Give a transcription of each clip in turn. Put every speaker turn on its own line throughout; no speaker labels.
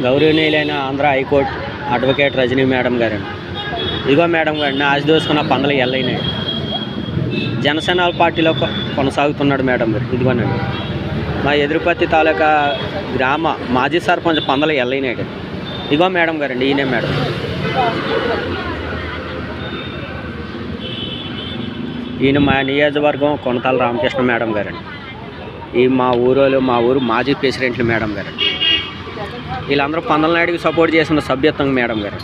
గౌరవనీయులైన Andhra high court advocate Rajani madam గారండి. ఇదిగో మేడం గారిని ఆశ దోసుకున్న పందలు ఎల్లైనాయి. జనసేన పార్టీలో కొనసాగుతున్నాడు మేడం గారు. ఇదిగోనండి మా ఎదురుపత్తి తాలూకా గ్రామ మాజీ సర్పంచ్ పందలు ఎల్లైనాయి. ఇదిగో మేడం గారండి, ఈయనే మేడం. ఈయన మా నియోజకవర్గం కొనతాల రామకృష్ణ మేడం గారండి. ఈ మా ఊరు మాజీ ప్రెసిడెంట్లు మేడం గారు. వీళ్ళందరూ పందల నాయుడికి సపోర్ట్ చేసిన సభ్యత్వం మేడం గారు.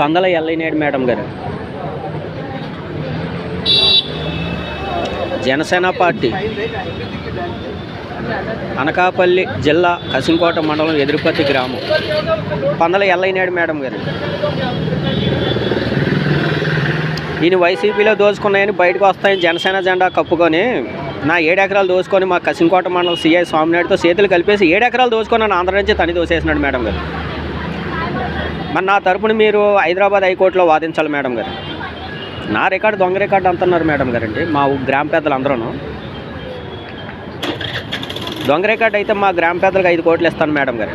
పందల ఎల్లయ్యనాయుడు మేడం గారు జనసేన పార్టీ అనకాపల్లి జిల్లా కసింకోట మండలం ఎదురుపత్తి గ్రామం పందల ఎల్లయ్యనాయుడు మేడం గారు. ఈయన వైసీపీలో దోచుకున్నాయని బయటకు వస్తాయని జనసేన జెండా కప్పుకొని నా 7 ఎకరాలు దోచుకొని మా కసింకోట మండలం సిఐ స్వామినాయుడుతో చేతులు కలిపేసి 7 ఎకరాలు దోచుకొని ఆంధ్ర నుంచి తని దోసేసినాడు మేడం గారు. మరి నా తరపున మీరు హైదరాబాద్ హైకోర్టులో వాదించాలి మేడం గారు. నా రికార్డు దొంగ రికార్డు అంటున్నారు మేడం గారండి. మా గ్రామ పెద్దలు అందరూ దొంగ రికార్డు అయితే మా గ్రామ పెద్దలకు 5 కోట్లు ఇస్తాను మేడం గారు.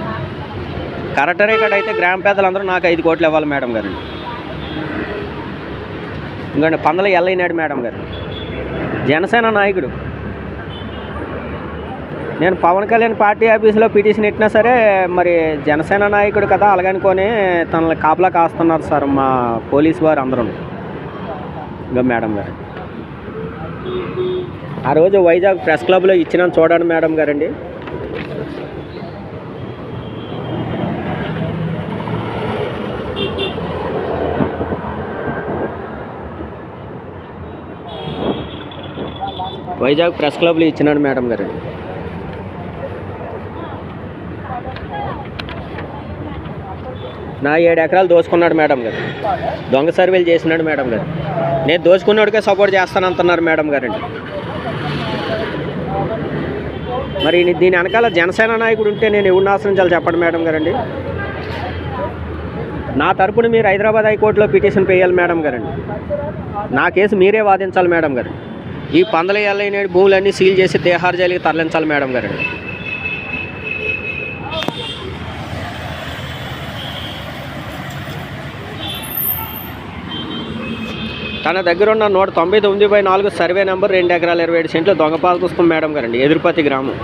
కరెక్ట్ రికార్డు అయితే గ్రామ పెద్దలందరూ నాకు 5 కోట్లు ఇవ్వాలి మేడం గారు. ఇంకండి పందల ఎల్లయ్యనాయుడు మేడం గారు జనసేన నాయకుడు. నేను పవన్ కళ్యాణ్ పార్టీ ఆఫీసులో పిటిషన్ ఇట్టినా సరే మరి జనసేన నాయకుడు కదా అలాగనుకొని తనని కాపలా కాస్తున్నారు సార్ మా పోలీసు వారు అందరూ. ఇంకా మేడం గారు ఆ రోజు వైజాగ్ ప్రెస్ క్లబ్లో ఇచ్చిన చూడండి మేడం గారండి. వైజాగ్ ప్రెస్ క్లబ్లో ఇచ్చినాడు మేడం గారు. నా 7 ఎకరాలు దోచుకున్నాడు మేడం గారు. దొంగ సర్వేలు చేసినాడు మేడం గారు. నేను దోచుకున్నోడికే సపోర్ట్ చేస్తానంటున్నారు మేడం గారండి. మరి దీని వెనకాల జనసేన నాయకుడు ఉంటే నేను ఎవరిని ఆశ్రయించాలి చెప్పండి మేడం గారండి. నా తరపున మీరు హైదరాబాద్ హైకోర్టులో పిటిషన్ వేయాలి మేడం గారండి. నా కేసు మీరే వాదించాలి మేడం గారు. ఈ పందల ఎల్లయ్యనాయుడు భూములన్నీ సీల్ చేసి తిహార్ జైలుకి తరలించాలి మేడం గారండి. తన దగ్గర ఉన్న 199/4 సర్వే నెంబర్ 2 ఎకరాల 27 సెంట్లు దొంగ పాస్ పుస్తకం మేడం గారండి ఎదురుపత్తి గ్రామం.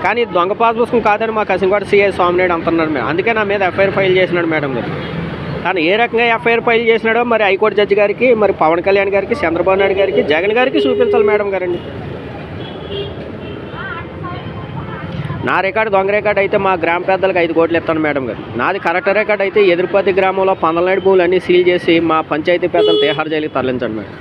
కానీ దొంగ పాస్ పుస్తకం కాదని మా కసింకోట సిఐ స్వామినాయుడు అంటున్నాడు మేడం. అందుకే నా మీద ఎఫ్ఐఆర్ ఫైల్ చేసినాడు మేడం గారు. కానీ ఏ రకంగా ఎఫ్ఐఆర్ ఫైల్ చేసినాడో మరి హైకోర్టు జడ్జి గారికి, మరి పవన్ కళ్యాణ్ గారికి, చంద్రబాబు నాయుడు గారికి, జగన్ గారికి చూపించాలి మేడం గారండి. నా రికార్డు దొంగ రికార్డు అయితే మా గ్రామ పెద్దలకు 5 కోట్లు ఇస్తాను మేడం గారు. నాది కరెక్ట్ రికార్డు అయితే ఎదురుపత్తి గ్రామంలో పందల నాయుడు భూములు అన్నీ సీల్ చేసి మా పంచాయతీ పెద్దలు తిహార్ జైలుకి తరలించండి మేడం.